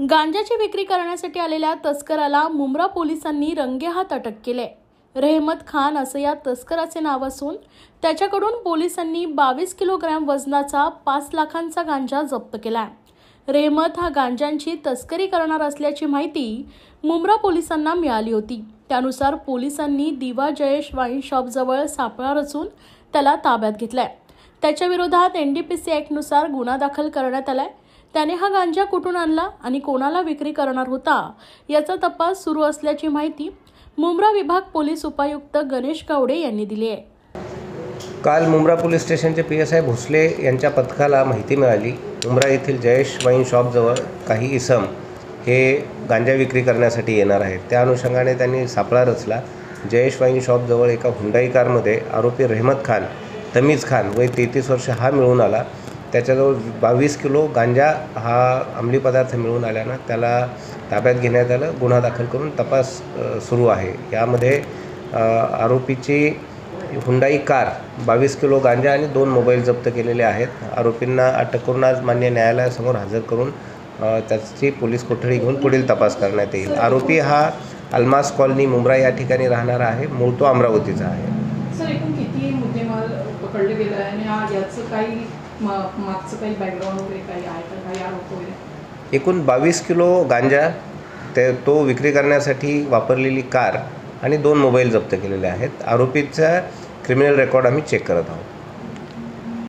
गांजाची विक्री करण्यासाठी आलेल्या तस्कराला मुंब्रा पोलिसांनी रंगेहात अटक केले। रहमत खान असं या तस्कराचे नाव असून त्याच्याकडून पोलिसांनी 22 किलोग्रॅम वजनाचा 5 लाखांचा गांजा जप्त केला। रहमत हा गांजाची तस्करी करणार असल्याची माहिती मुंब्रा पोलिसांना मिळाली होती। त्यानुसार पोलिसांनी दिवा जयेश वाईन शॉप जवळ सापळा रचून त्याला ताब्यात घेतलाय। त्याच्या विरोधात एनडीपीसी ऍक्ट नुसार गुन्हा दाखल करण्यात आलाय। त्याने हा गांजा कुठून आणला आणि कोणाला विक्री करणार होता याचा तपास सुरू असल्याची माहिती मुंब्रा विभाग पोलीस उपायुक्त गणेश गावडे यांनी दिली आहे। काल मुंब्रा पोलीस स्टेशनचे PSI भोसले यांच्या पथकाला माहिती मिळाली, मुंब्रा येथील जयेश वाईन शॉप जवळ काही इसम हे गांजा विक्री करण्यासाठी येणार आहेत। त्या अनुषंगाने त्यांनी सापळा रचला। जयेश वाईन शॉप जवळ एका हुंडाई कारमध्ये आरोपी रहमत खान, तमीज खान वय 33 वर्ष हा मिळून आला। त्याच्याजवळ 22 किलो गांजा हा अंमली पदार्थ मिळून आल्यानं त्याला ताब्यात घेण्यात आलं। गुन्हा दाखल करून तपास सुरू आहे। यामध्ये आरोपीची हुंडाई कार, 22 किलो गांजा आणि 2 मोबाईल जप्त केलेले आहेत। आरोपींना अटक करून आज मान्य न्यायालयासमोर हजर करून त्याची पोलीस कोठडी घेऊन पुढील तपास करण्यात येईल। आरोपी हा अलमास कॉलनी मुंब्रा या ठिकाणी राहणारा आहे। मूळ तो अमरावतीचा आहे। सर, एकूण किती मुद्देमाल पकडले गेले आहे आणि याचं काही मागचं काही बॅकग्राऊंड वगैरे काही आहे का, काही आरोप वगैरे? एकूण 22 किलो गांजा, तो विक्री करण्यासाठी वापरलेली कार आणि 2 मोबाईल जप्त केलेले आहेत। आरोपीचा क्रिमिनल रेकॉर्ड आम्ही चेक करत आहोत।